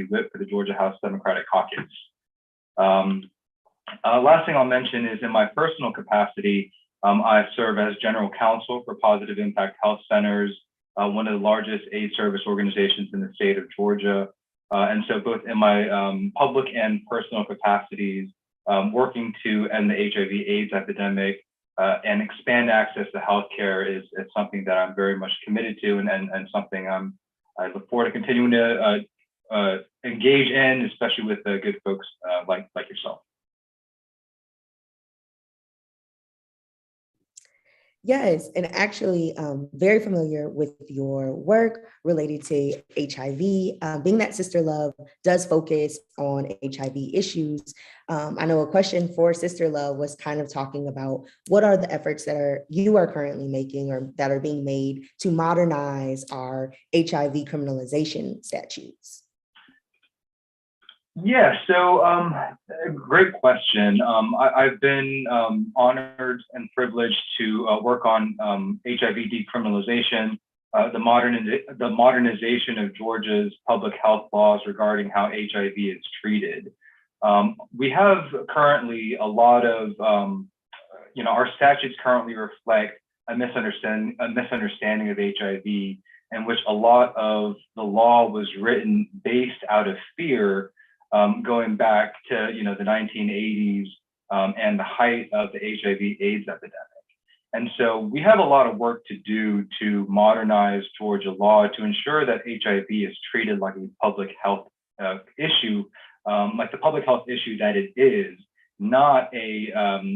whip for the Georgia House Democratic Caucus. Last thing I'll mention is in my personal capacity, I serve as general counsel for Positive Impact Health Centers, one of the largest AIDS service organizations in the state of Georgia. And so both in my public and personal capacities, working to end the HIV/AIDS epidemic and expand access to healthcare is something that I'm very much committed to and something I look forward to continuing to engage in, especially with good folks like yourself. Yes, and actually very familiar with your work related to HIV. Being that SisterLove does focus on HIV issues, I know a question for SisterLove was kind of talking about what are the efforts that you are currently making or that are being made to modernize our HIV criminalization statutes. Yeah, so great question. I've been honored and privileged to work on HIV decriminalization, the modernization of Georgia's public health laws regarding how HIV is treated. We have currently a lot of, our statutes currently reflect a misunderstanding of HIV, in which a lot of the law was written based out of fear. Going back to the 1980s and the height of the HIV/AIDS epidemic. And so we have a lot of work to do to modernize Georgia law to ensure that HIV is treated like a public health issue, like the public health issue that it is, not a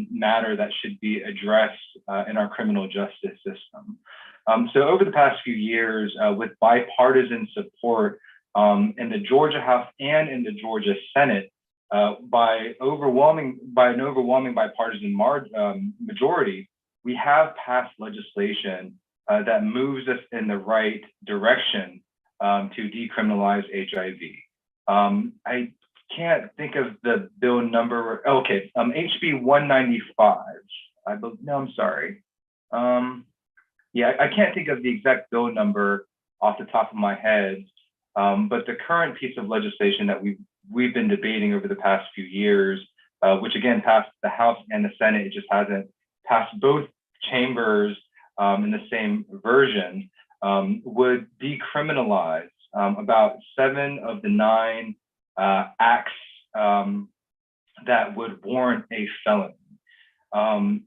matter that should be addressed in our criminal justice system. So over the past few years, with bipartisan support, in the Georgia House and in the Georgia Senate, by an overwhelming bipartisan majority, we have passed legislation that moves us in the right direction to decriminalize HIV. I can't think of the bill number. Okay, HB 195. No, I'm sorry. Yeah, I can't think of the exact bill number off the top of my head. But the current piece of legislation that we've been debating over the past few years, which again passed the House and the Senate, it just hasn't passed both chambers in the same version, would decriminalize about 7 of the 9 acts that would warrant a felony.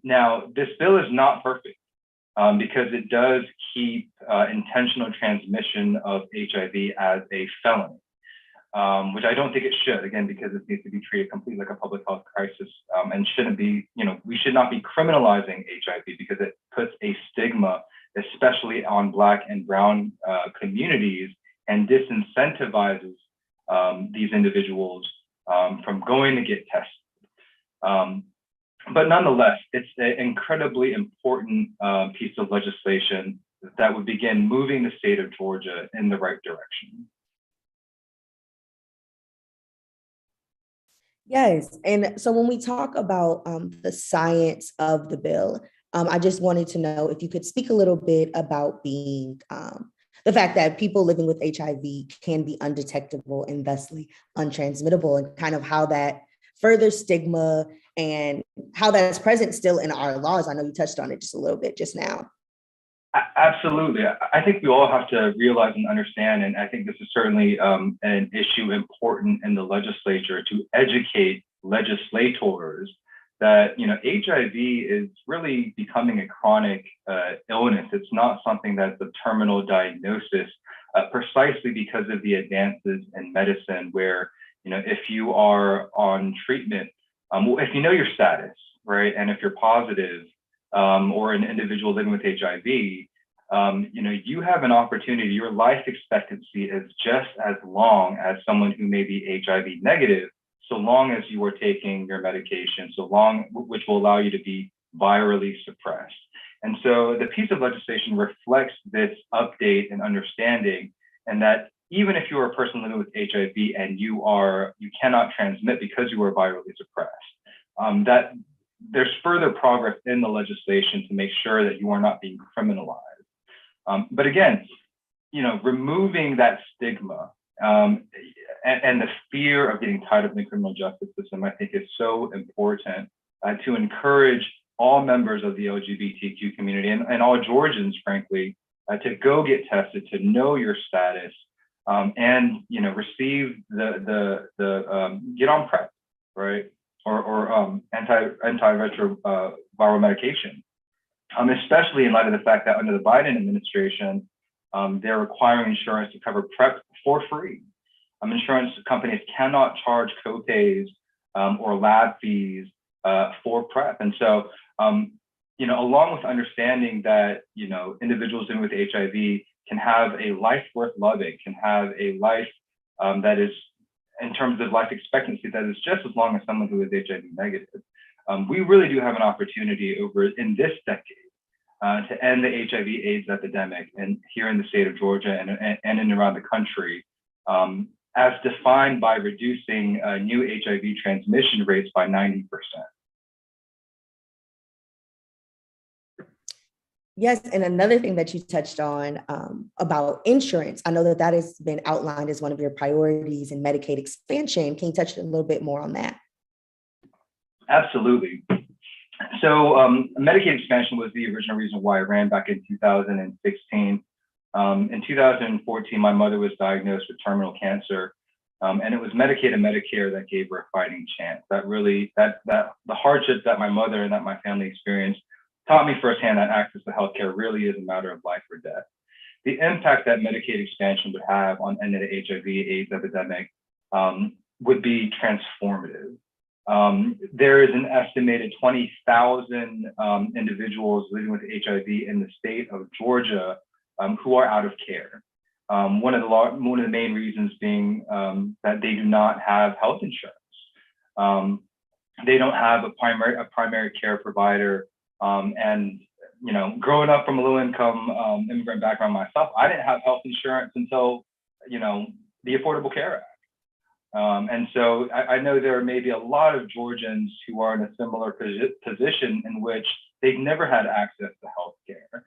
Now, this bill is not perfect. Because it does keep intentional transmission of HIV as a felony, which I don't think it should, again, because it needs to be treated completely like a public health crisis and shouldn't be, we should not be criminalizing HIV because it puts a stigma, especially on Black and Brown communities, and disincentivizes these individuals from going to get tested. But nonetheless, it's an incredibly important piece of legislation that would begin moving the state of Georgia in the right direction. Yes, and so when we talk about the science of the bill, I just wanted to know if you could speak a little bit about being the fact that people living with HIV can be undetectable and thusly untransmittable, and kind of how that further stigma and how that's present still in our laws. I know you touched on it just a little bit just now. Absolutely. I think we all have to realize and understand, and I think this is certainly an issue important in the legislature to educate legislators that HIV is really becoming a chronic illness. It's not something that's a terminal diagnosis, precisely because of the advances in medicine where if you are on treatment, if you know your status, right, and if you're positive or an individual living with HIV, you have an opportunity. Your life expectancy is just as long as someone who may be HIV negative, so long as you are taking your medication, which will allow you to be virally suppressed. And so the piece of legislation reflects this update and understanding, and that even if you are a person living with HIV and you cannot transmit because you are virally suppressed, that there's further progress in the legislation to make sure that you are not being criminalized. But again, removing that stigma and the fear of getting tied up in the criminal justice system, I think, is so important to encourage all members of the LGBTQ community and all Georgians, frankly, to go get tested, to know your status, and receive the get on PrEP, right, or antiretroviral medication, especially in light of the fact that under the Biden administration, they're requiring insurance to cover PrEP for free. Insurance companies cannot charge copays or lab fees for PrEP, and so along with understanding that individuals living with HIV can have a life worth living, can have a life that is, in terms of life expectancy, that is just as long as someone who is HIV negative. We really do have an opportunity in this decade to end the HIV/AIDS epidemic, and here in the state of Georgia and in around the country, as defined by reducing new HIV transmission rates by 90%. Yes, and another thing that you touched on about insurance, I know that has been outlined as one of your priorities in Medicaid expansion. Can you touch a little bit more on that? Absolutely. So Medicaid expansion was the original reason why I ran back in 2016. In 2014, my mother was diagnosed with terminal cancer, and it was Medicaid and Medicare that gave her a fighting chance. That the hardships that my mother and that my family experienced taught me firsthand that access to healthcare really is a matter of life or death. The impact that Medicaid expansion would have on ending the HIV/AIDS epidemic would be transformative. There is an estimated 20,000 individuals living with HIV in the state of Georgia who are out of care. One of the main reasons being that they do not have health insurance. They don't have a primary care provider. And growing up from a low-income immigrant background myself, I didn't have health insurance until the Affordable Care Act. And so I know there may be a lot of Georgians who are in a similar position in which they've never had access to health care.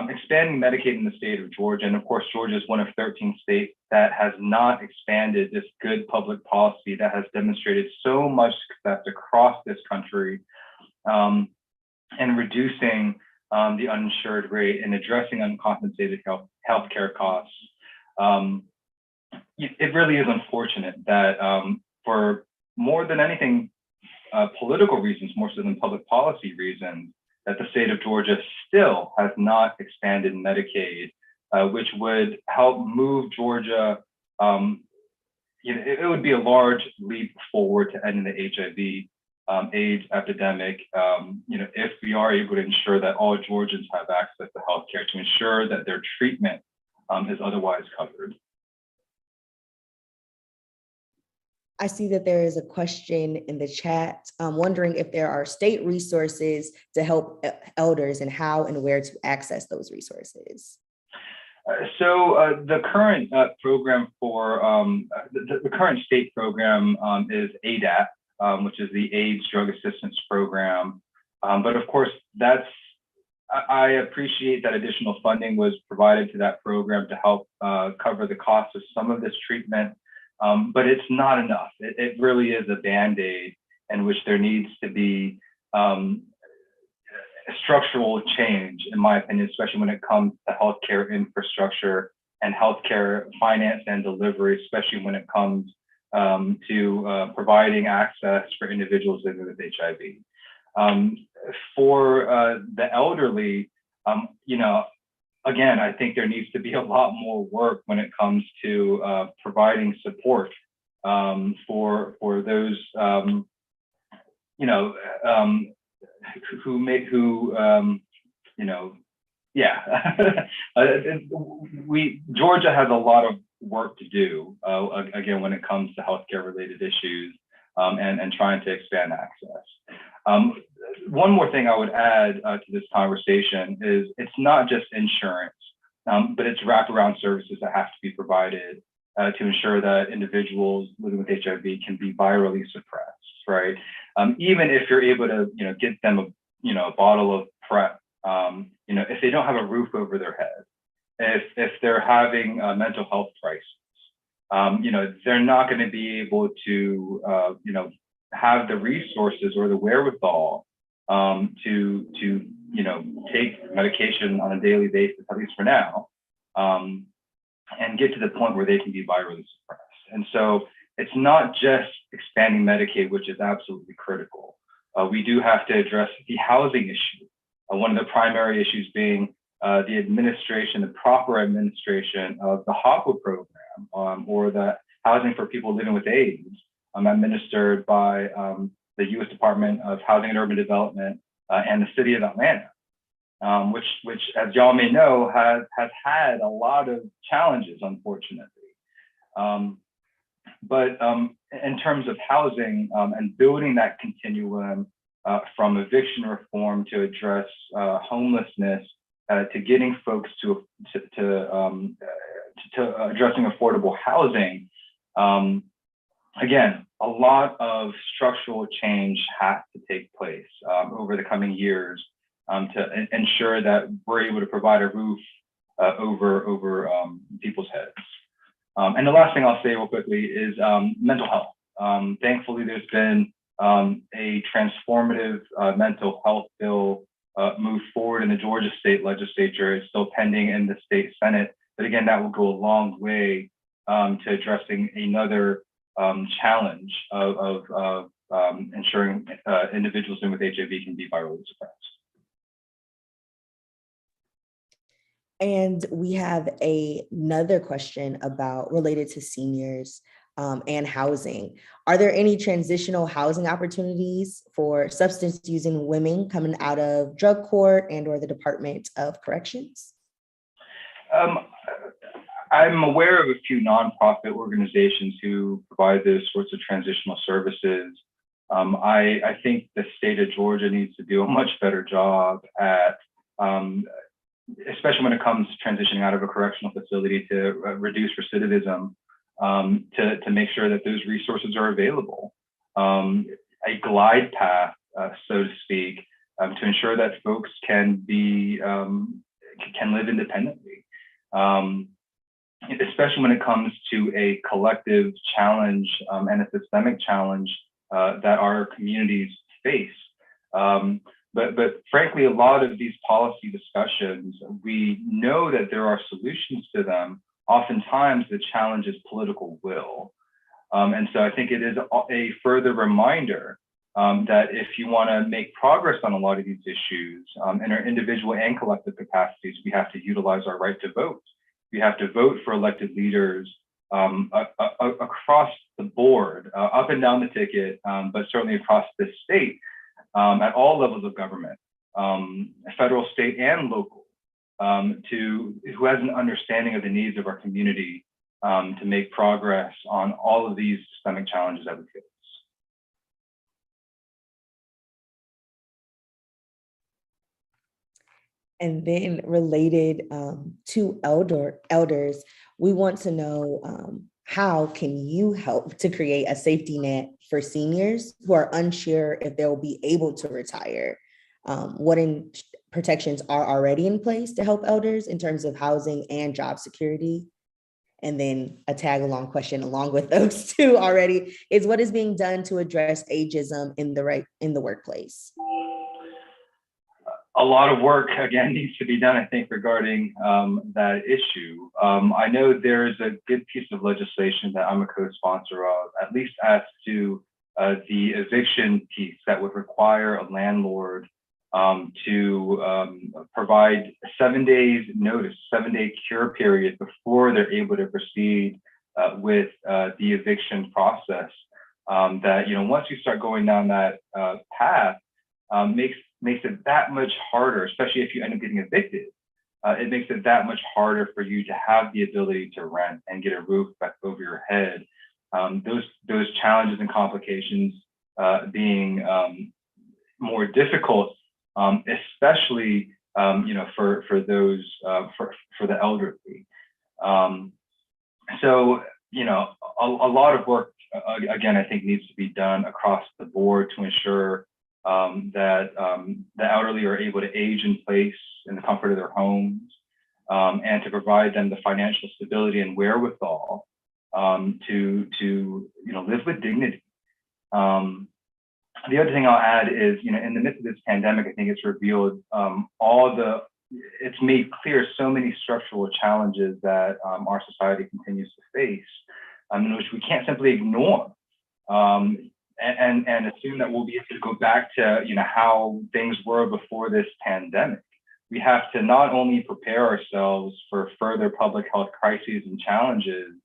Expanding Medicaid in the state of Georgia, and of course, Georgia is one of 13 states that has not expanded this good public policy that has demonstrated so much success across this country, and reducing the uninsured rate and addressing uncompensated healthcare costs. It really is unfortunate that for more than anything, political reasons, more so than public policy reasons, that the state of Georgia still has not expanded Medicaid, which would help move Georgia. It would be a large leap forward to ending the HIV/AIDS epidemic, if we are able to ensure that all Georgians have access to healthcare, to ensure that their treatment is otherwise covered. I see that there is a question in the chat. I'm wondering if there are state resources to help elders and how and where to access those resources. So the current program for the current state program is ADAP, which is the AIDS Drug Assistance Program. But of course, I appreciate that additional funding was provided to that program to help cover the cost of some of this treatment. But it's not enough. It really is a Band-Aid in which there needs to be structural change, in my opinion, especially when it comes to healthcare infrastructure and healthcare finance and delivery, especially when it comes to providing access for individuals living with HIV. For the elderly, again, I think there needs to be a lot more work when it comes to providing support for those Georgia has a lot of work to do, again, when it comes to healthcare related issues and trying to expand access. One more thing I would add to this conversation is it's not just insurance, but it's wraparound services that have to be provided to ensure that individuals living with HIV can be virally suppressed, right? Even if you're able to, get them a bottle of PrEP, if they don't have a roof over their head, if they're having a mental health crisis, they're not going to be able to, have the resources or the wherewithal to take medication on a daily basis, at least for now, and get to the point where they can be virally suppressed. And so it's not just expanding Medicaid, which is absolutely critical. We do have to address the housing issue. One of the primary issues being the proper administration of the HOPWA program, or the Housing for People Living with AIDS, administered by the U.S. Department of Housing and Urban Development and the City of Atlanta, which, as y'all may know, has had a lot of challenges, unfortunately. But in terms of housing and building that continuum from eviction reform to address homelessness, to getting folks to addressing affordable housing, again, a lot of structural change has to take place over the coming years to ensure that we're able to provide a roof over people's heads. And the last thing I'll say real quickly is mental health. Thankfully, there's been a transformative mental health bill moved forward in the Georgia state legislature. It's still pending in the state Senate, but again, that will go a long way to addressing another challenge of ensuring individuals living with HIV can be virally suppressed. And we have another question related to seniors and housing. Are there any transitional housing opportunities for substance using women coming out of drug court and/or the Department of Corrections? I'm aware of a few nonprofit organizations who provide those sorts of transitional services. I think the state of Georgia needs to do a much better job at, especially when it comes to transitioning out of a correctional facility, to reduce recidivism, to make sure that those resources are available. A glide path, so to speak, to ensure that folks can live independently. Especially when it comes to a collective challenge and a systemic challenge that our communities face. But frankly, a lot of these policy discussions, we know that there are solutions to them. Oftentimes, the challenge is political will. And so I think it is a further reminder that if you want to make progress on a lot of these issues in our individual and collective capacities, we have to utilize our right to vote. We have to vote for elected leaders across the board, up and down the ticket, but certainly across the state, at all levels of government, federal, state, and local, who has an understanding of the needs of our community to make progress on all of these systemic challenges that we face. And then related to elders, we want to know how can you help to create a safety net for seniors who are unsure if they'll be able to retire? What protections are already in place to help elders in terms of housing and job security? And then a tag along question along with those two already is, what is being done to address ageism in the workplace? A lot of work, again, needs to be done, I think, regarding that issue. I know there's a good piece of legislation that I'm a co-sponsor of, at least as to the eviction piece that would require a landlord to provide 7 days notice, 7-day cure period before they're able to proceed with the eviction process. That, once you start going down that path, makes it that much harder, especially if you end up getting evicted. It makes it that much harder for you to have the ability to rent and get a roof back over your head. Those challenges and complications being more difficult, especially for those for the elderly. So a lot of work again, I think, needs to be done across the board to ensure that the elderly are able to age in place in the comfort of their homes, and to provide them the financial stability and wherewithal to live with dignity. The other thing I'll add is, in the midst of this pandemic, I think it's revealed it's made clear so many structural challenges that our society continues to face, which we can't simply ignore and assume that we'll be able to go back to how things were before this pandemic. We have to not only prepare ourselves for further public health crises and challenges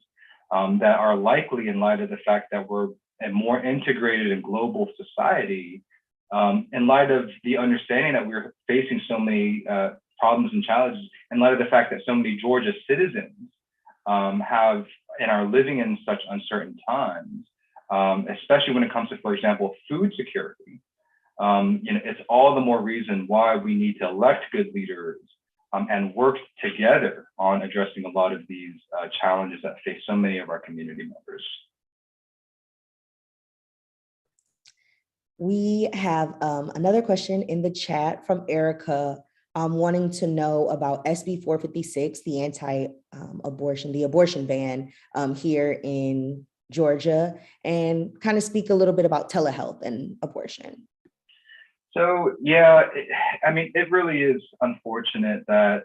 that are likely in light of the fact that we're a more integrated and global society, in light of the understanding that we're facing so many problems and challenges, in light of the fact that so many Georgia citizens are living in such uncertain times, especially when it comes to, for example, food security. It's all the more reason why we need to elect good leaders and work together on addressing a lot of these challenges that face so many of our community members. We have another question in the chat from Erica, wanting to know about SB 456, the the abortion ban here in Georgia, and kind of speak a little bit about telehealth and abortion. So, yeah, it really is unfortunate that,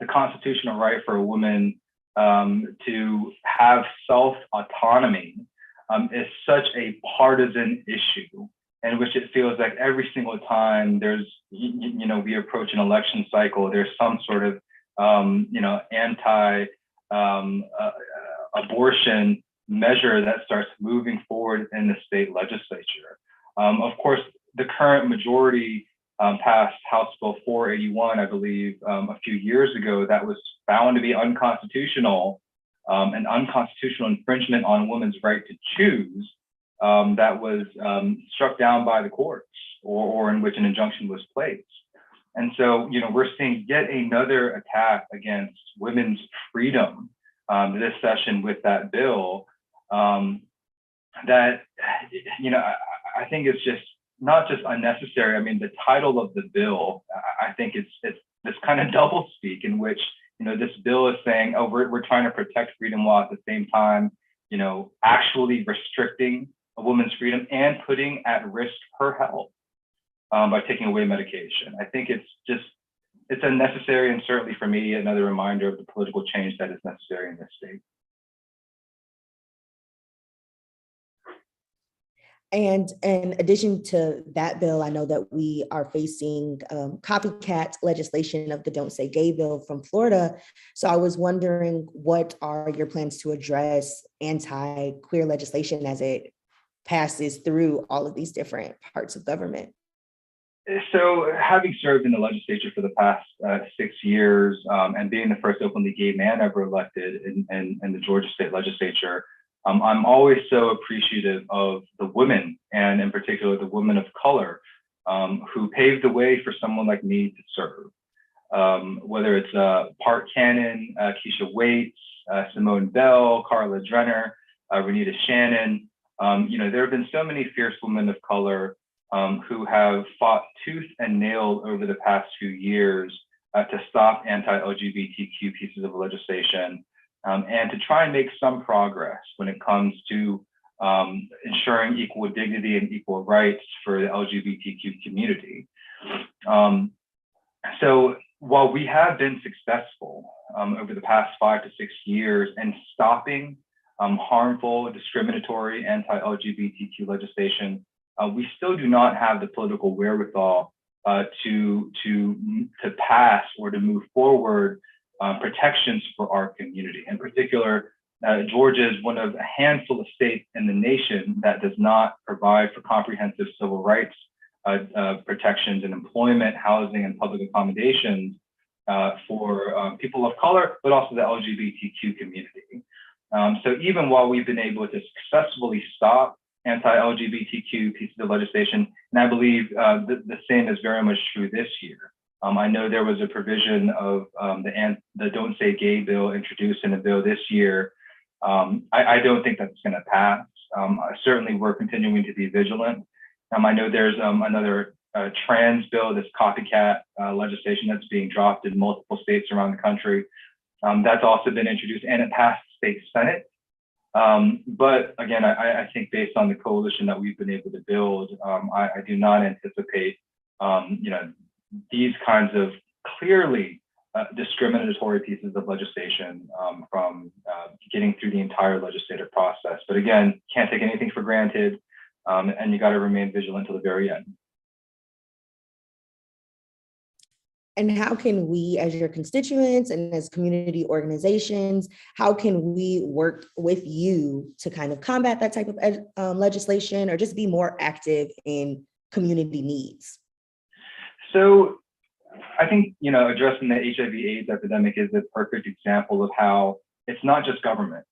the constitutional right for a woman to have self-autonomy is such a partisan issue, in which it feels like every single time we approach an election cycle, there's some sort of, anti-abortion measure that starts moving forward in the state legislature. Of course, the current majority passed House Bill 481, I believe, a few years ago, that was found to be unconstitutional, an unconstitutional infringement on a woman's right to choose, that was struck down by the courts, or in which an injunction was placed. And so, we're seeing yet another attack against women's freedom this session with that bill. That, I think it's just not just unnecessary. The title of the bill, I think it's this kind of doublespeak in which, this bill is saying, oh, we're trying to protect freedom while at the same time, actually restricting a woman's freedom and putting at risk her health by taking away medication. I think it's unnecessary, and certainly for me, another reminder of the political change that is necessary in this state. And in addition to that bill, I know that we are facing copycat legislation of the Don't Say Gay bill from Florida. So I was wondering, what are your plans to address anti-queer legislation as it passes through all of these different parts of government? So, having served in the legislature for the past 6 years, and being the first openly gay man ever elected in the Georgia state legislature, I'm always so appreciative of the women, and in particular the women of color, who paved the way for someone like me to serve. Whether it's Park Cannon, Keisha Waits, Simone Bell, Carla Drenner, Renita Shannon. There have been so many fierce women of color who have fought tooth and nail over the past few years to stop anti-LGBTQ pieces of legislation, and to try and make some progress when it comes to ensuring equal dignity and equal rights for the LGBTQ community. So while we have been successful over the past 5 to 6 years in stopping harmful, discriminatory anti-LGBTQ legislation, we still do not have the political wherewithal to pass or to move forward protections for our community. In particular, Georgia is one of a handful of states in the nation that does not provide for comprehensive civil rights protections in employment, housing, and public accommodations for people of color, but also the LGBTQ community. So even while we've been able to successfully stop anti-LGBTQ pieces of legislation, and I believe the same is very much true this year. I know there was a provision of the Don't Say Gay bill introduced in a bill this year. I don't think that's going to pass. Certainly, we're continuing to be vigilant. I know there's another trans bill, this copycat legislation that's being dropped in multiple states around the country. That's also been introduced, and it passed state Senate. But again, I think based on the coalition that we've been able to build, I do not anticipate, these kinds of clearly discriminatory pieces of legislation from getting through the entire legislative process. But again, can't take anything for granted, and you got to remain vigilant till the very end. And how can we, as your constituents and as community organizations, how can we work with you to kind of combat that type of legislation, or just be more active in community needs? So I think, addressing the HIV/AIDS epidemic is a perfect example of how it's not just government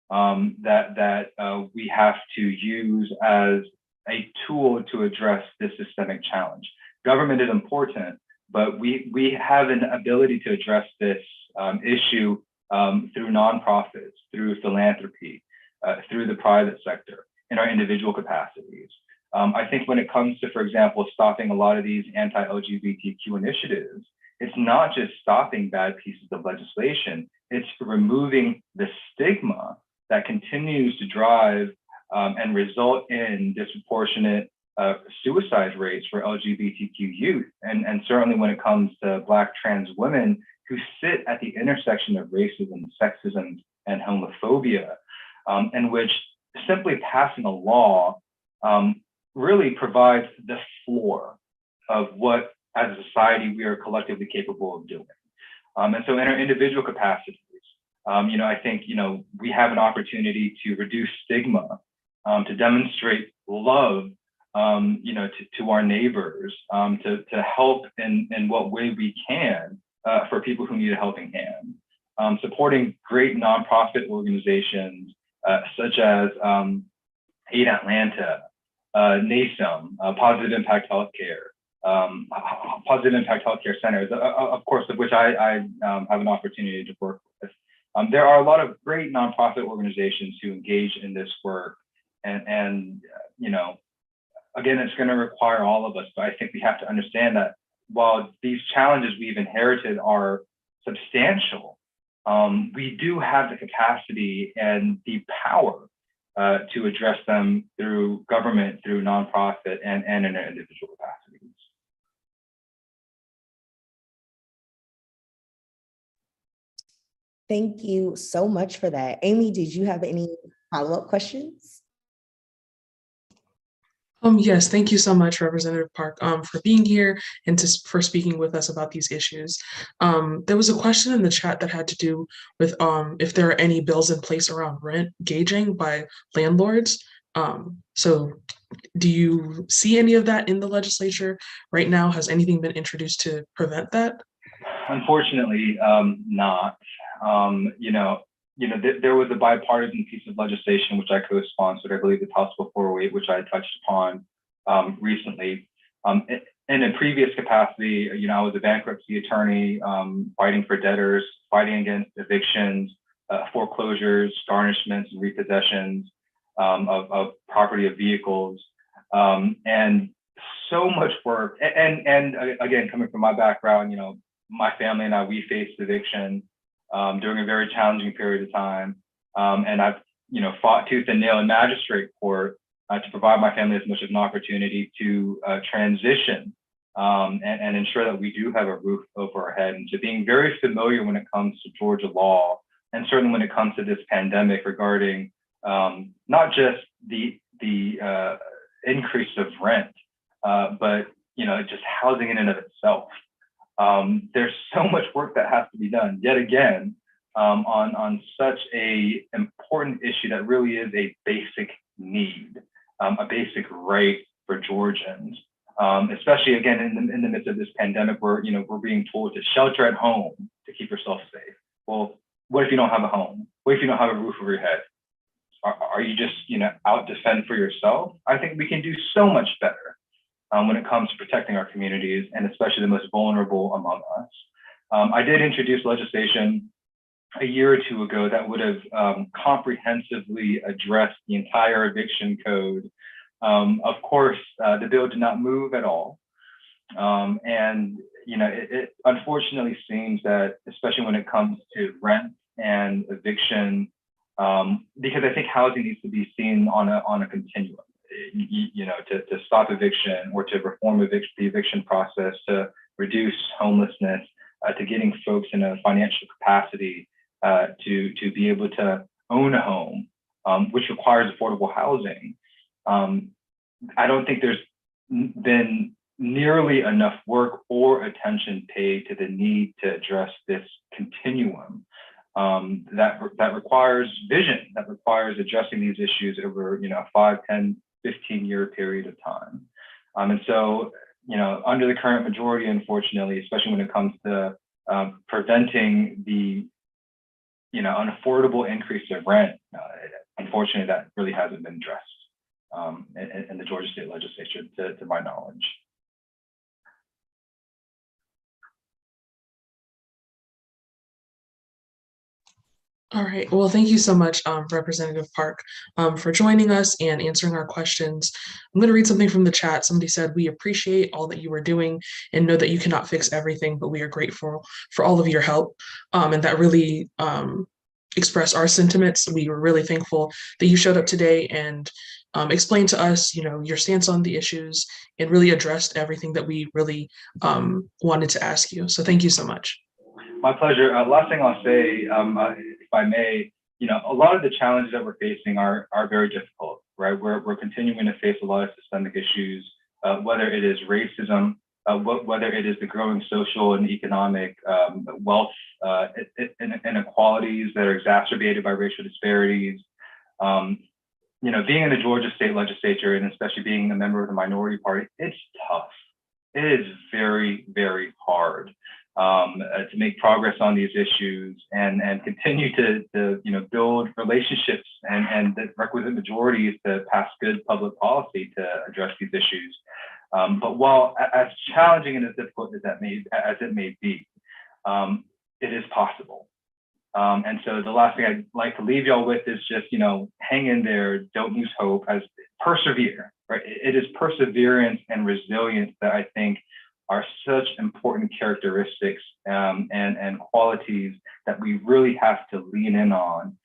that we have to use as a tool to address this systemic challenge. Government is important, but we have an ability to address this issue through nonprofits, through philanthropy, through the private sector, in our individual capacities. I think when it comes to, for example, stopping a lot of these anti-LGBTQ initiatives, it's not just stopping bad pieces of legislation, it's removing the stigma that continues to drive and result in disproportionate suicide rates for LGBTQ youth. And certainly when it comes to Black trans women who sit at the intersection of racism, sexism, and homophobia, in which simply passing a law really provides the floor of what, as a society, we are collectively capable of doing. And so in our individual capacities, I think, we have an opportunity to reduce stigma, to demonstrate love, to our neighbors, to help in what way we can for people who need a helping hand. Supporting great nonprofit organizations such as Aid Atlanta, NASEM, Positive Impact Healthcare, Positive Impact Healthcare Centers, of course, of which I have an opportunity to work with. There are a lot of great nonprofit organizations who engage in this work, and again, it's going to require all of us, but I think we have to understand that while these challenges we've inherited are substantial, we do have the capacity and the power to address them through government, through nonprofit, and in our individual capacities. Thank you so much for that. Amy, did you have any follow-up questions? Yes, thank you so much, Representative Park, for being here and for speaking with us about these issues. There was a question in the chat that had to do with if there are any bills in place around rent gauging by landlords. So do you see any of that in the legislature right now? Has anything been introduced to prevent that? Unfortunately, not. There was a bipartisan piece of legislation which I co-sponsored, I believe it's House Bill 408, which I touched upon recently. In a previous capacity, I was a bankruptcy attorney, fighting for debtors, fighting against evictions, foreclosures, garnishments, and repossessions of property of vehicles, and so much work. And again, coming from my background, my family and I, we faced eviction during a very challenging period of time. And I've, fought tooth and nail in magistrate court to provide my family as much of an opportunity to transition and ensure that we do have a roof over our head. And so being very familiar when it comes to Georgia law, and certainly when it comes to this pandemic regarding not just the increase of rent, but just housing in and of itself. There's so much work that has to be done, yet again, on such a important issue that really is a basic need, a basic right for Georgians, especially again in the midst of this pandemic where we're being told to shelter at home to keep yourself safe. Well, what if you don't have a home? What if you don't have a roof over your head? Are you just out to fend for yourself? I think we can do so much better when it comes to protecting our communities, and especially the most vulnerable among us. I did introduce legislation a year or two ago that would have comprehensively addressed the entire eviction code. Of course, the bill did not move at all. And it unfortunately seems that, especially when it comes to rent and eviction, because I think housing needs to be seen on a continuum. You know, to stop eviction or to reform the eviction process, to reduce homelessness, to getting folks in a financial capacity to be able to own a home, which requires affordable housing. I don't think there's been nearly enough work or attention paid to the need to address this continuum that requires vision, that requires addressing these issues over, you know, 5, 10, 15-year period of time. And so, you know, under the current majority, unfortunately, especially when it comes to preventing the, you know, unaffordable increase of rent, unfortunately, that really hasn't been addressed in the Georgia State Legislature, to my knowledge. All right. Well, thank you so much, Representative Park, for joining us and answering our questions. I'm going to read something from the chat. Somebody said, "We appreciate all that you are doing and know that you cannot fix everything, but we are grateful for all of your help." And that really expressed our sentiments. We were really thankful that you showed up today and explained to us, you know, your stance on the issues and really addressed everything that we really wanted to ask you. So thank you so much. My pleasure. Last thing I'll say, if I may, you know, a lot of the challenges that we're facing are very difficult, right? We're continuing to face a lot of systemic issues, whether it is racism, whether it is the growing social and economic wealth inequalities that are exacerbated by racial disparities. You know, being in the Georgia State Legislature, and especially being a member of the minority party, it's tough. It is very, very hard to make progress on these issues and continue to you know, build relationships and the requisite majorities to pass good public policy to address these issues. But while as challenging and as difficult as it may be, it is possible. And so the last thing I'd like to leave y'all with is just, you know, hang in there, don't lose hope, as persevere, right? It is perseverance and resilience that I think are such important characteristics and qualities that we really have to lean in on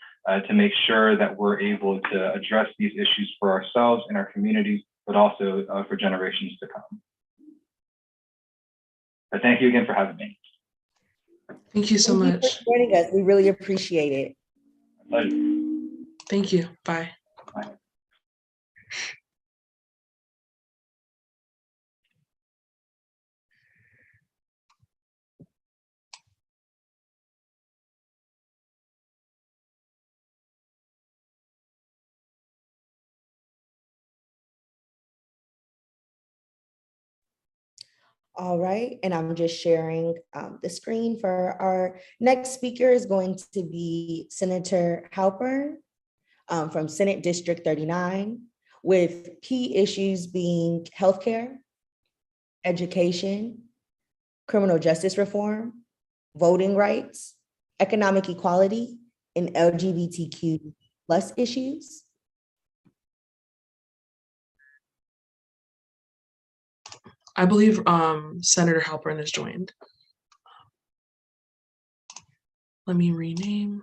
to make sure that we're able to address these issues for ourselves and our communities, but also for generations to come. But thank you again for having me. Thank you so much. Thank you for joining us. We really appreciate it. My pleasure. Thank you. Bye. Bye. All right, and I'm just sharing the screen for our next speaker is going to be Senator Halpern from Senate District 39, with key issues being healthcare, education, criminal justice reform, voting rights, economic equality, and LGBTQ plus issues. I believe Senator Halpern has joined. Let me rename.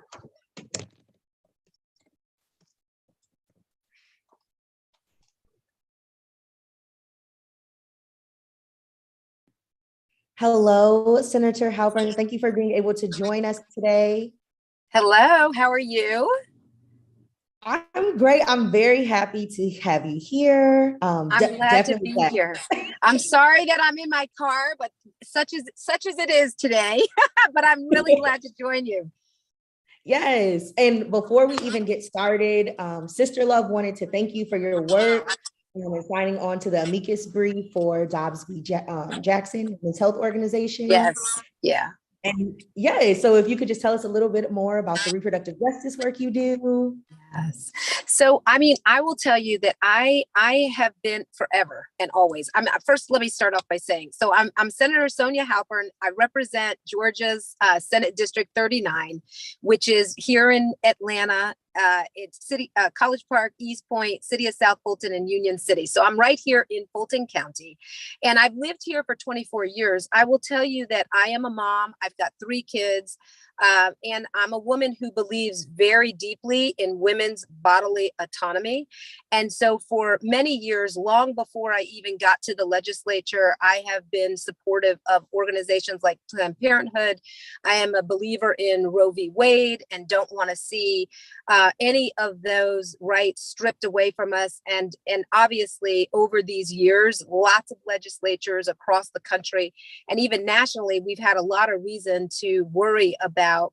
Hello, Senator Halpern. Thank you for being able to join us today. Hello, how are you? I'm great. I'm very happy to have you here. I'm glad to be here. I'm sorry that I'm in my car, but such as it is today, but I'm really glad to join you. Yes. And before we even get started, SisterLove wanted to thank you for your work and signing on to the amicus brief for Dobbs v. Jackson, Men's Health Organization. Yes. Yeah. And yeah, so if you could just tell us a little bit more about the reproductive justice work you do. Yes. So, I mean, I will tell you that I have been forever and always. First, let me start off by saying, so I'm Senator Sonia Halpern. I represent Georgia's Senate District 39, which is here in Atlanta. It's College Park, East Point, City of South Fulton, and Union City. So I'm right here in Fulton County, and I've lived here for 24 years. I will tell you that I am a mom. I've got 3 kids. And I'm a woman who believes very deeply in women's bodily autonomy. And so for many years, long before I even got to the legislature, I have been supportive of organizations like Planned Parenthood. I am a believer in Roe v. Wade and don't want to see any of those rights stripped away from us. And obviously, over these years, lots of legislatures across the country and even nationally, we've had a lot of reason to worry about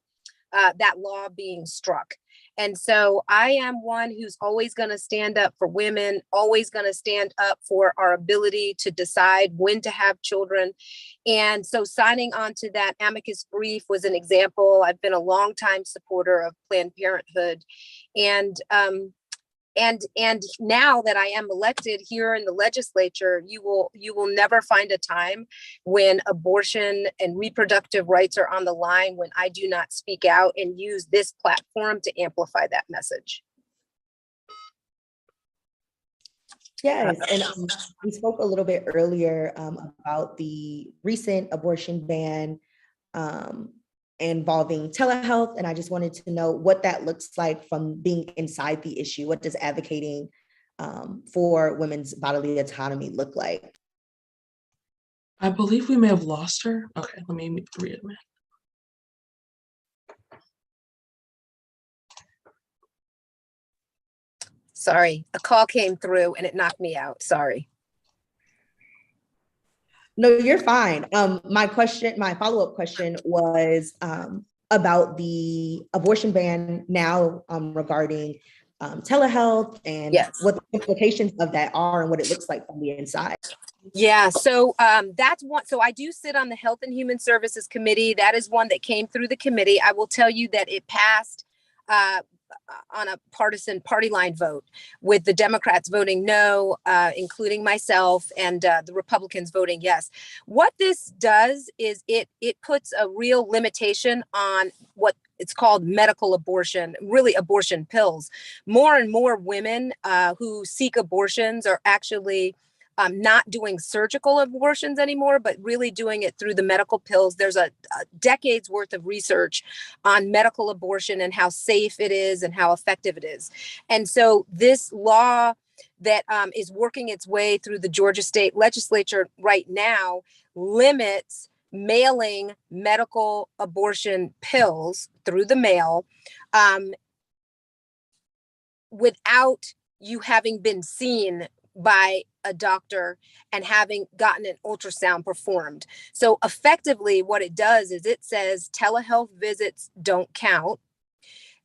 that law being struck. And so I am one who's always going to stand up for women, always going to stand up for our ability to decide when to have children. And so signing on to that amicus brief was an example. I've been a longtime supporter of Planned Parenthood. And now that I am elected here in the legislature, you will never find a time when abortion and reproductive rights are on the line when I do not speak out and use this platform to amplify that message. Yes, and we spoke a little bit earlier about the recent abortion ban involving telehealth, and I just wanted to know what that looks like from being inside the issue. What does advocating for women's bodily autonomy look like? I believe we may have lost her. Okay, let me read it. Sorry, a call came through and it knocked me out. Sorry. No, you're fine. My follow-up question was about the abortion ban now regarding telehealth and what the implications of that are and what it looks like from the inside. Yeah, so that's one. So I do sit on the Health and Human Services Committee. That is one that came through the committee. I will tell you that it passed on a partisan party line vote, with the Democrats voting no, including myself, and the Republicans voting yes. What this does is it puts a real limitation on what it's called medical abortion, really abortion pills. More and more women who seek abortions are actually not doing surgical abortions anymore, but really doing it through the medical pills. There's a decade's worth of research on medical abortion and how safe it is and how effective it is. And so this law that is working its way through the Georgia state legislature right now limits mailing medical abortion pills through the mail without you having been seen by a doctor and having gotten an ultrasound performed. So effectively what it does is it says telehealth visits don't count.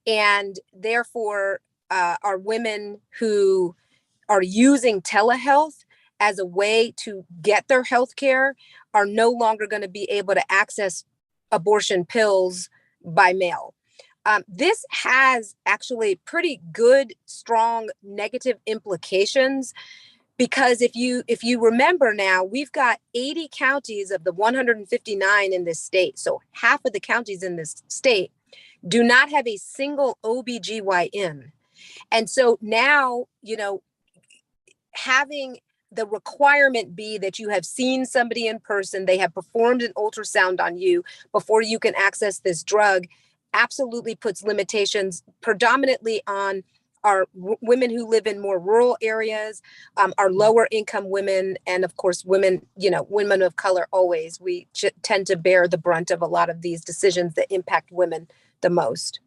And therefore our women who are using telehealth as a way to get their health care are no longer going to be able to access abortion pills by mail. This has actually pretty good, strong negative implications, because if you remember now, we've got 80 counties of the 159 in this state. So half of the counties in this state do not have a single OBGYN. And so now, having the requirement be that you have seen somebody in person, they have performed an ultrasound on you before you can access this drug, absolutely puts limitations predominantly on our women who live in more rural areas, our lower income women, and of course, women of color always. We tend to bear the brunt of a lot of these decisions that impact women the most.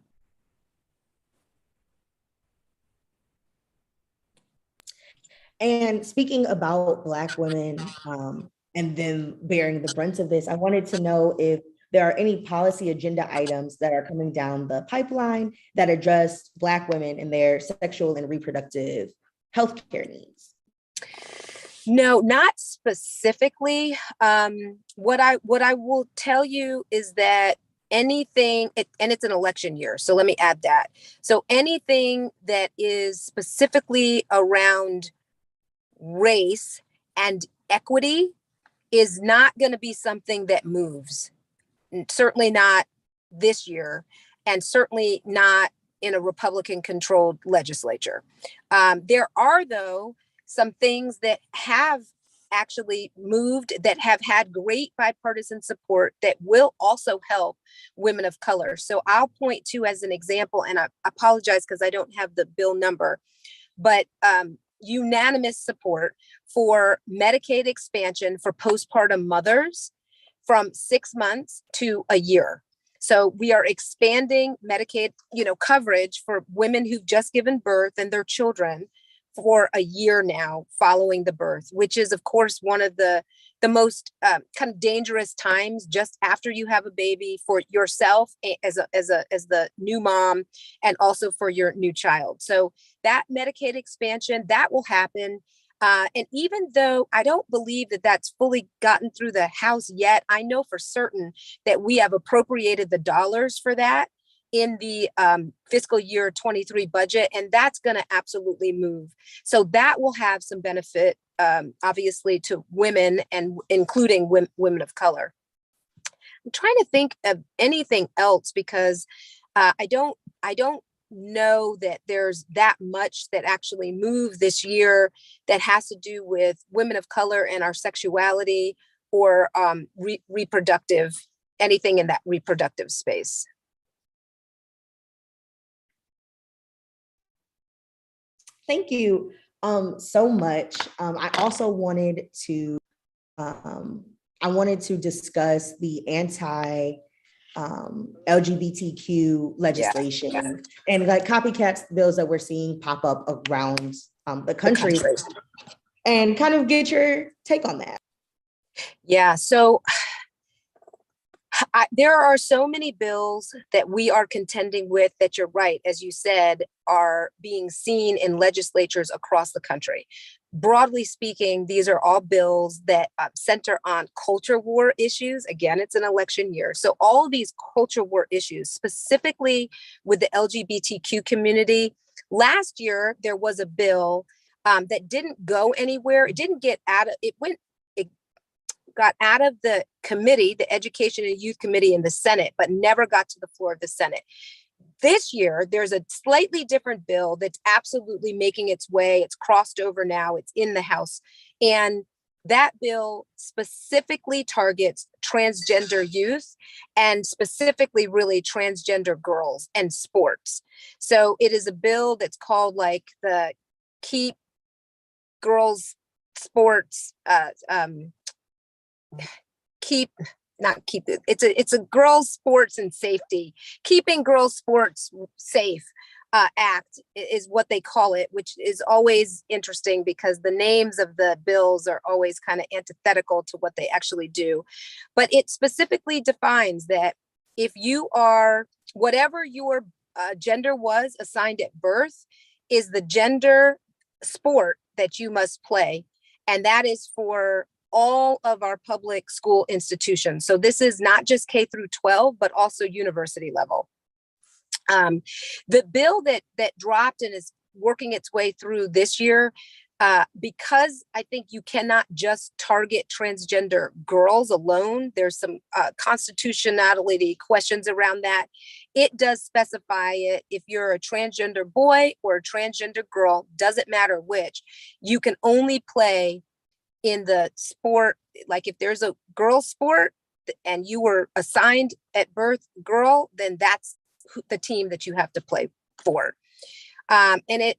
And speaking about Black women and them bearing the brunt of this, I wanted to know if there are any policy agenda items that are coming down the pipeline that address Black women and their sexual and reproductive healthcare needs. No, not specifically. What I will tell you is that anything, and it's an election year, so let me add that. So anything that is specifically around race and equity is not going to be something that moves. Certainly not this year, and certainly not in a Republican-controlled legislature. There are, though, some things that have actually moved that have had great bipartisan support that will also help women of color. So I'll point to as an example, and I apologize because I don't have the bill number, but unanimous support for Medicaid expansion for postpartum mothers from 6 months to a year. So we are expanding Medicaid, coverage for women who've just given birth and their children for a year now following the birth, which is of course one of the most kind of dangerous times just after you have a baby for yourself as the new mom, and also for your new child. So that Medicaid expansion, that will happen. And even though I don't believe that that's fully gotten through the House yet, I know for certain that we have appropriated the dollars for that in the fiscal year 23 budget, and that's going to absolutely move. So that will have some benefit, obviously, to women, and including women of color. I'm trying to think of anything else because I don't know that there's that much that actually moved this year that has to do with women of color and our sexuality, or reproductive, anything in that reproductive space. Thank you so much. I also wanted to discuss the anti-LGBTQ legislation and like copycat bills that we're seeing pop up around the country, and kind of get your take on that. Yeah, so there are so many bills that we are contending with that, you're right, as you said, are being seen in legislatures across the country. Broadly speaking, these are all bills that center on culture war issues. Again, it's an election year. So all of these culture war issues, specifically with the LGBTQ community. Last year, there was a bill that didn't go anywhere. It didn't get out of, it got out of the committee, the Education and Youth Committee in the Senate, but never got to the floor of the Senate. This year, there's a slightly different bill that's absolutely making its way. It's crossed over now. It's in the House. And that bill specifically targets transgender youth, and specifically really transgender girls and sports. So it is a bill that's called like the Keep Girls Sports, it's a girls sports and safety, keeping girls sports safe act is what they call it, which is always interesting because the names of the bills are always kind of antithetical to what they actually do. But it specifically defines that if you are, whatever your gender was assigned at birth is the gender sport that you must play. And that is for all of our public school institutions. So this is not just K through 12, but also university level. The bill that dropped and is working its way through this year, because I think you cannot just target transgender girls alone. There's some constitutionality questions around that. It does specify it. If you're a transgender boy or a transgender girl, doesn't matter which, you can only play in the sport. Like if there's a girl sport and you were assigned at birth girl, then that's the team that you have to play for. And it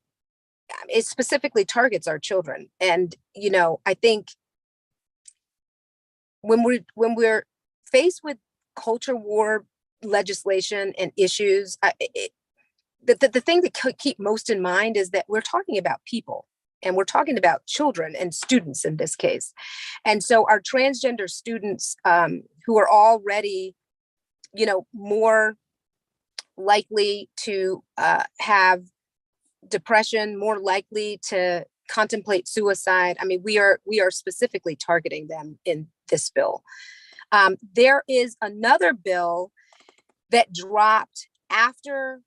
specifically targets our children. And, you know, I think when we're faced with culture war legislation and issues, the thing to keep most in mind is that we're talking about people. And we're talking about children and students in this case. And so our transgender students who are already, you know, more likely to have depression, more likely to contemplate suicide. I mean, we are specifically targeting them in this bill. There is another bill that dropped after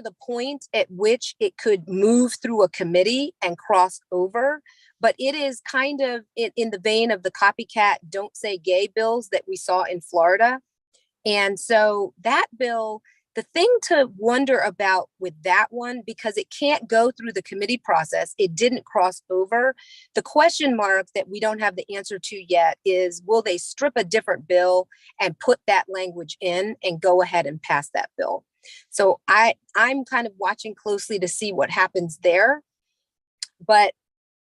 the point at which it could move through a committee and cross over, but it is kind of in the vein of the copycat Don't Say Gay bills that we saw in Florida. And so that bill The thing to wonder about with that one, because it can't go through the committee process, it didn't cross over. The question mark that we don't have the answer to yet is, will they strip a different bill and put that language in and go ahead and pass that bill? So I'm kind of watching closely to see what happens there. But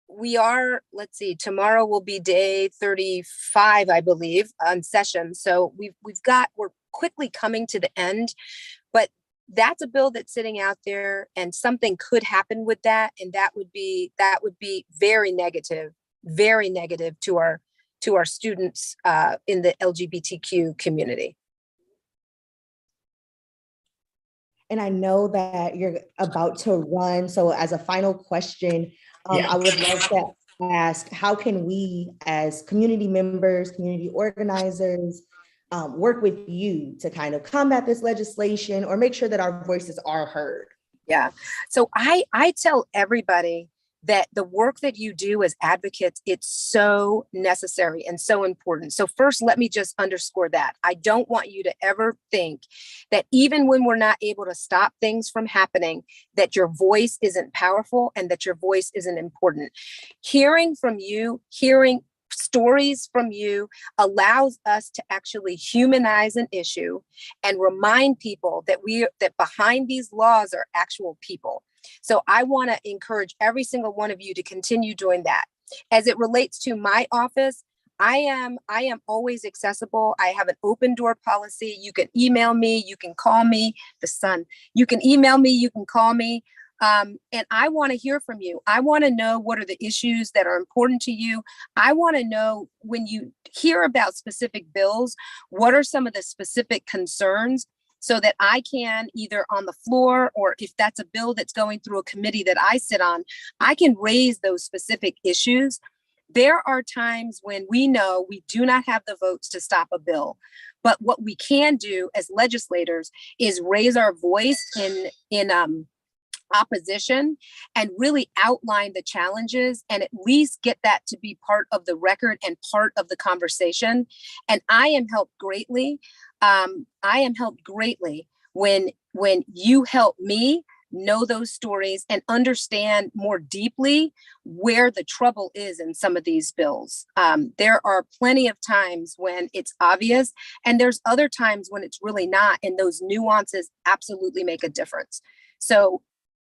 we are, let's see, tomorrow will be day 35, I believe, on session. So we're quickly coming to the end, but that's a bill that's sitting out there, and something could happen with that, and that would be very negative to our students in the LGBTQ community. And I know that you're about to run. So as a final question, I would love to ask, how can we as community members, community organizers, work with you to kind of combat this legislation or make sure that our voices are heard? Yeah. So I tell everybody that the work that you do as advocates, it's so necessary and so important. So first, let me just underscore that. I don't want you to ever think that even when we're not able to stop things from happening, that your voice isn't powerful and that your voice isn't important. Hearing from you, hearing stories from you allows us to actually humanize an issue and remind people that behind these laws are actual people. So I want to encourage every single one of you to continue doing that. As it relates to my office, I am always accessible. I have an open door policy. You can email me, you can call me, you can email me, you can call me. And I want to hear from you. I want to know what are the issues that are important to you. I want to know, when you hear about specific bills, what are some of the specific concerns, so that I can either on the floor, or if that's a bill that's going through a committee that I sit on, I can raise those specific issues. There are times when we know we do not have the votes to stop a bill, but what we can do as legislators is raise our voice in opposition and really outline the challenges, and at least get that to be part of the record and part of the conversation. And I am helped greatly. When you help me know those stories and understand more deeply where the trouble is in some of these bills. There are plenty of times when it's obvious, and there's other times when it's really not, and those nuances absolutely make a difference. So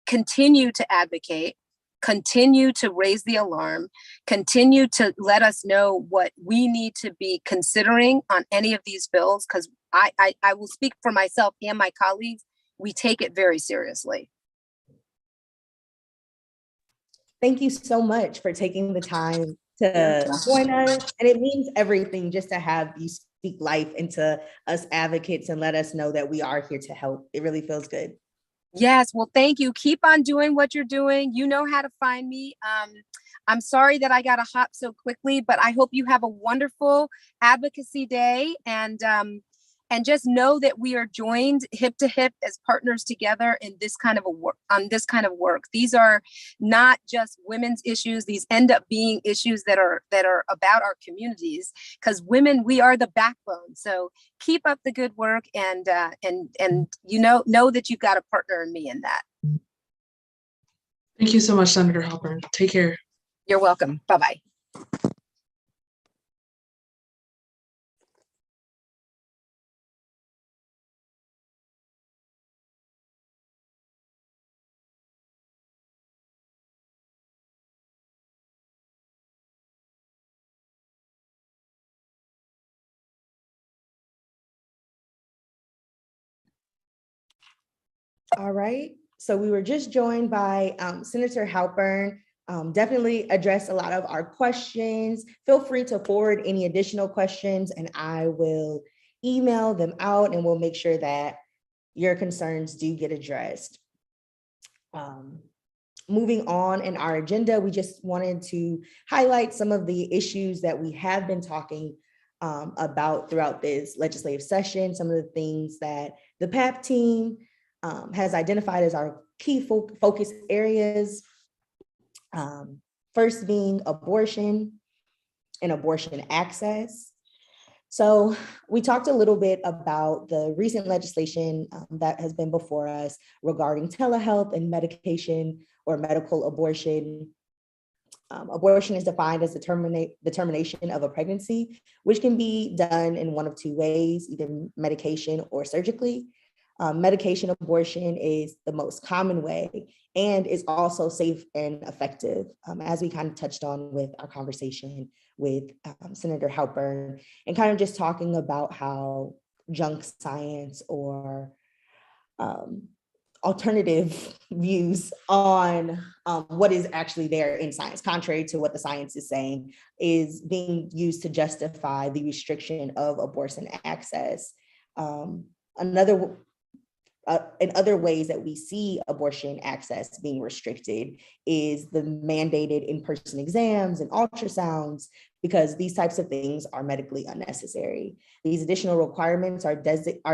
continue to advocate, continue to raise the alarm, continue to let us know what we need to be considering on any of these bills, because I will speak for myself and my colleagues. We take it very seriously. Thank you so much for taking the time to join us. And it means everything just to have you speak life into us advocates and let us know that we are here to help. It really feels good. Yes, well, thank you. Keep on doing what you're doing. You know how to find me. I'm sorry that I got to hop so quickly, but I hope you have a wonderful advocacy day, and just know that we are joined hip to hip as partners together in this kind of work. These are not just women's issues. These end up being issues that are about our communities, because women, we are the backbone. So keep up the good work, and you know that you've got a partner in me in that. Thank you so much, Senator Halpern. Take care. You're welcome. Bye-bye. All right. So we were just joined by Senator Halpern. Definitely address a lot of our questions. Feel free to forward any additional questions, and I will email them out, and we'll make sure that your concerns do get addressed. Moving on in our agenda, we just wanted to highlight some of the issues that we have been talking about throughout this legislative session, some of the things that the PAP team has identified as our key focus areas. First being abortion and abortion access. So we talked a little bit about the recent legislation that has been before us regarding telehealth and medication or medical abortion. Abortion is defined as the termination of a pregnancy, which can be done in one of two ways, either medication or surgically. Medication abortion is the most common way and is also safe and effective, as we kind of touched on with our conversation with Senator Halpern, and kind of just talking about how junk science or alternative views on what is actually there in science, contrary to what the science is saying, is being used to justify the restriction of abortion access. In other ways that we see abortion access being restricted is the mandated in-person exams and ultrasounds, because these types of things are medically unnecessary. These additional requirements are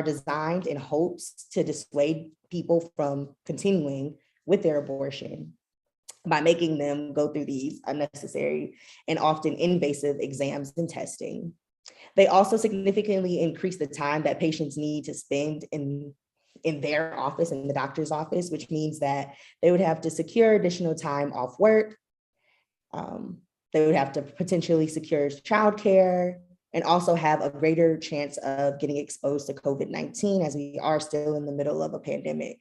designed in hopes to dissuade people from continuing with their abortion by making them go through these unnecessary and often invasive exams and testing. They also significantly increase the time that patients need to spend in their office, in the doctor's office, which means that they would have to secure additional time off work. They would have to potentially secure childcare and also have a greater chance of getting exposed to COVID-19, as we are still in the middle of a pandemic.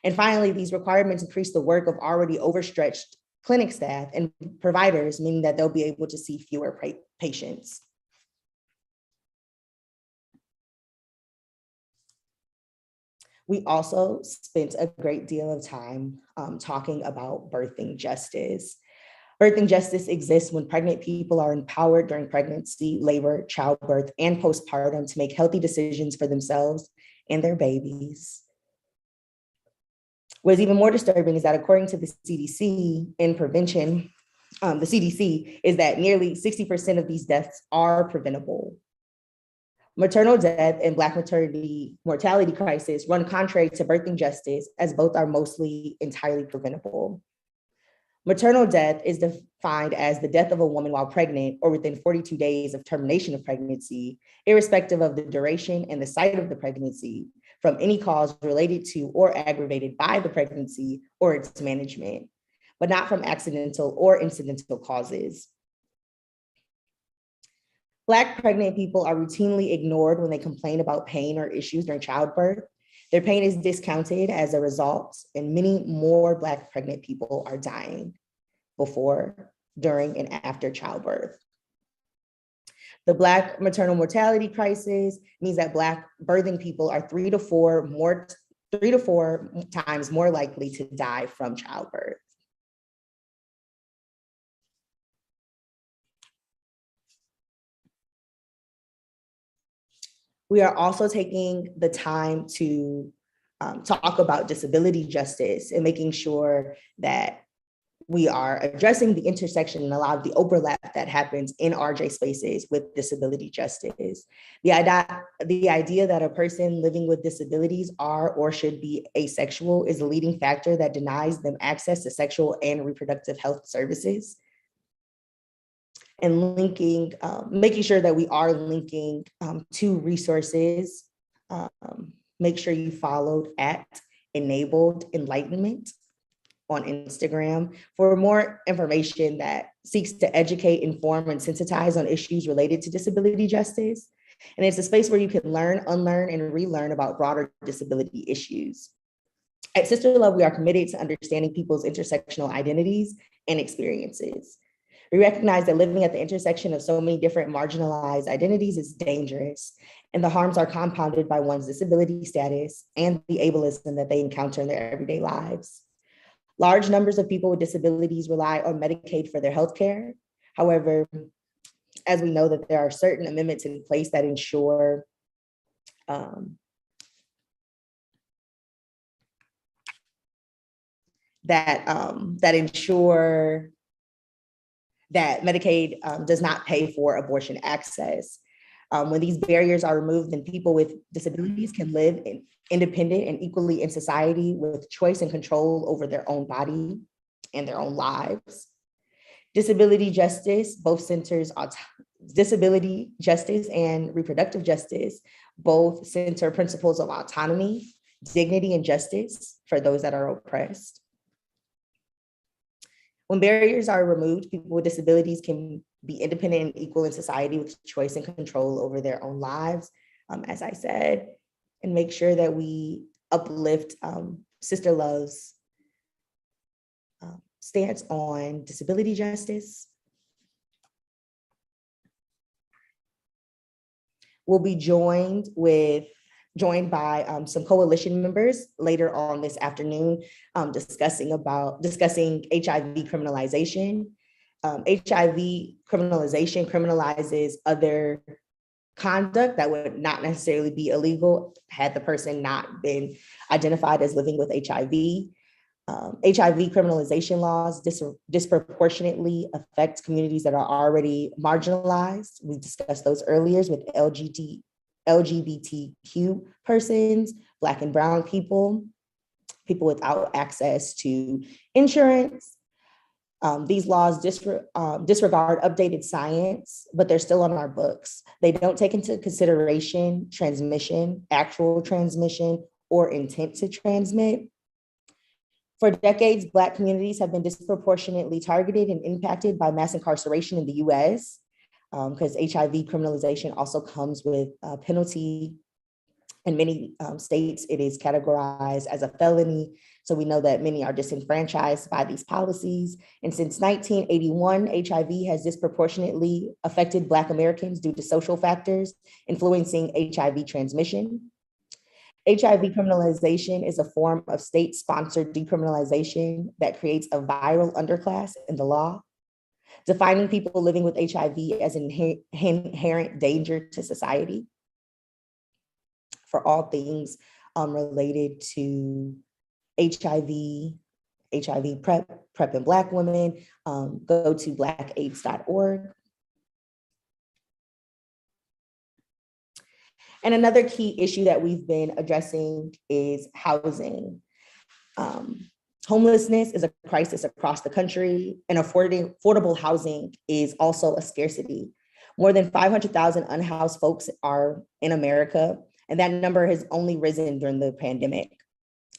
And finally, these requirements increase the work of already overstretched clinic staff and providers, meaning that they'll be able to see fewer patients. We also spent a great deal of time talking about birthing justice. Birthing justice exists when pregnant people are empowered during pregnancy, labor, childbirth, and postpartum to make healthy decisions for themselves and their babies. What's even more disturbing is that according to the CDC in prevention, the CDC is that nearly 60% of these deaths are preventable. Maternal death and Black maternity mortality crisis run contrary to birthing justice, as both are mostly entirely preventable. Maternal death is defined as the death of a woman while pregnant or within 42 days of termination of pregnancy, irrespective of the duration and the site of the pregnancy, from any cause related to or aggravated by the pregnancy or its management, but not from accidental or incidental causes. Black pregnant people are routinely ignored when they complain about pain or issues during childbirth. Their pain is discounted as a result, and many more Black pregnant people are dying before, during, and after childbirth. The Black maternal mortality crisis means that Black birthing people are 3 to 4 times more likely to die from childbirth. We are also taking the time to talk about disability justice and making sure that we are addressing the intersection and a lot of the overlap that happens in RJ spaces with disability justice. The idea that a person living with disabilities are or should be asexual is a leading factor that denies them access to sexual and reproductive health services. And linking, making sure that we are linking to resources. Make sure you followed at Enabled Enlightenment on Instagram for more information that seeks to educate, inform, and sensitize on issues related to disability justice. And it's a space where you can learn, unlearn, and relearn about broader disability issues. At SisterLove, we are committed to understanding people's intersectional identities and experiences. We recognize that living at the intersection of so many different marginalized identities is dangerous, and the harms are compounded by one's disability status and the ableism that they encounter in their everyday lives. Large numbers of people with disabilities rely on Medicaid for their healthcare. However, as we know that there are certain amendments in place that ensure that Medicaid does not pay for abortion access. When these barriers are removed, then people with disabilities can live independent and equally in society with choice and control over their own body and their own lives. Disability justice both centers disability justice and reproductive justice both center principles of autonomy, dignity, and justice for those that are oppressed. When barriers are removed, people with disabilities can be independent and equal in society with choice and control over their own lives, as I said, and make sure that we uplift SisterLove's stance on disability justice. We'll be joined by some coalition members later on this afternoon, discussing HIV criminalization. HIV criminalization criminalizes other conduct that would not necessarily be illegal had the person not been identified as living with HIV. HIV criminalization laws disproportionately affect communities that are already marginalized. We discussed those earlier with LGBTQ persons, Black and Brown people, people without access to insurance. These laws disregard updated science, but they're still on our books. They don't take into consideration transmission, actual transmission, or intent to transmit. For decades, Black communities have been disproportionately targeted and impacted by mass incarceration in the US, because HIV criminalization also comes with a penalty. In many states, it is categorized as a felony. So we know that many are disenfranchised by these policies. And since 1981, HIV has disproportionately affected Black Americans due to social factors influencing HIV transmission. HIV criminalization is a form of state-sponsored decriminalization that creates a viral underclass in the law, defining people living with HIV as an inherent danger to society. For all things related to HIV PrEP in Black women, go to blackaids.org. And another key issue that we've been addressing is housing. Homelessness is a crisis across the country, and affordable housing is also a scarcity. More than 500,000 unhoused folks are in America, and that number has only risen during the pandemic.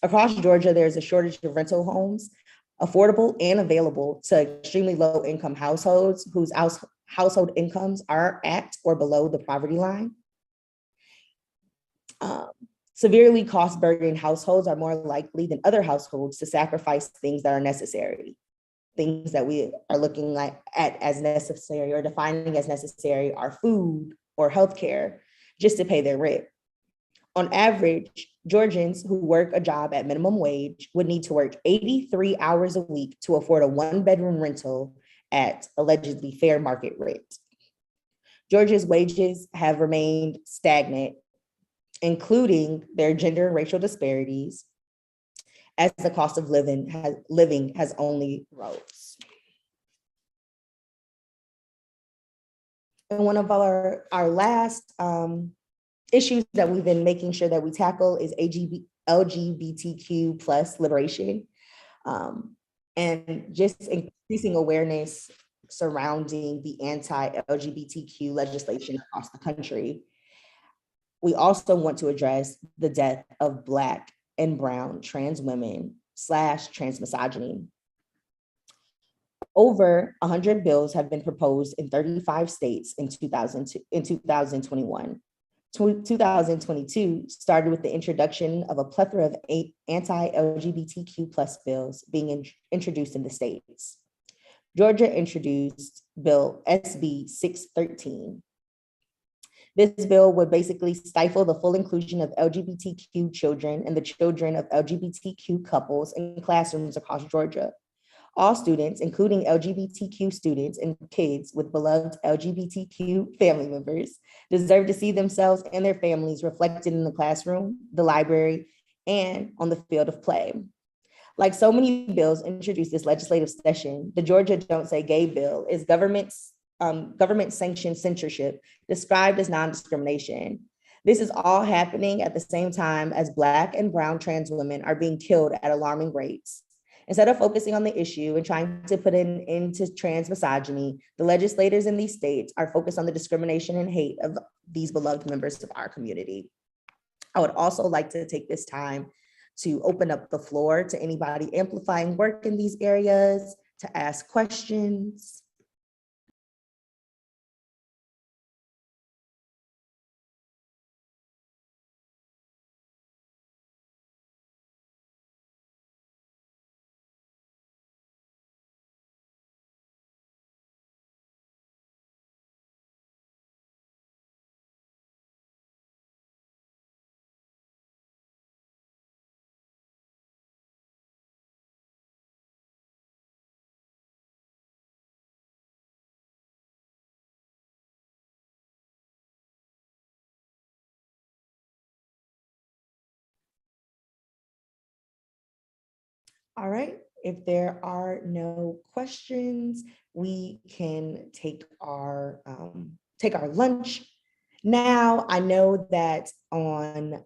Across Georgia, there's a shortage of rental homes, affordable and available to extremely low income households whose household incomes are at or below the poverty line. Severely cost-burdened households are more likely than other households to sacrifice things that are necessary, things that we are looking at as necessary or defining as necessary are food or healthcare, just to pay their rent. On average, Georgians who work a job at minimum wage would need to work 83 hours a week to afford a one-bedroom rental at allegedly fair market rate. Georgia's wages have remained stagnant, including their gender and racial disparities, as the cost of living has only rose. And one of our last issues that we've been making sure that we tackle is LGBTQ plus liberation, and just increasing awareness surrounding the anti-LGBTQ legislation across the country. We also want to address the death of Black and Brown trans women / trans misogyny. Over 100 bills have been proposed in 35 states in 2021. 2022 started with the introduction of a plethora of anti-LGBTQ plus bills being introduced in the states. Georgia introduced Bill SB 613. This bill would basically stifle the full inclusion of LGBTQ children and the children of LGBTQ couples in classrooms across Georgia. All students, including LGBTQ students and kids with beloved LGBTQ family members, deserve to see themselves and their families reflected in the classroom, the library, and on the field of play. Like so many bills introduced this legislative session, the Georgia Don't Say Gay bill is government-sanctioned censorship described as non-discrimination. This is all happening at the same time as Black and Brown trans women are being killed at alarming rates. Instead of focusing on the issue and trying to put an end to trans misogyny, the legislators in these states are focused on the discrimination and hate of these beloved members of our community. I would also like to take this time to open up the floor to anybody amplifying work in these areas, to ask questions. All right, if there are no questions, we can take our lunch. Now, I know that on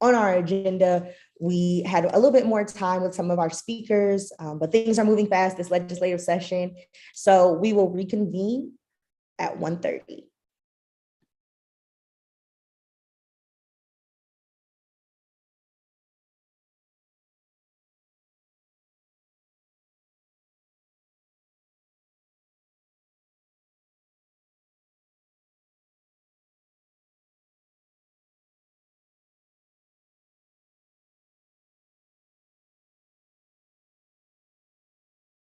our agenda, we had a little bit more time with some of our speakers, but things are moving fast this legislative session. So we will reconvene at 1:30.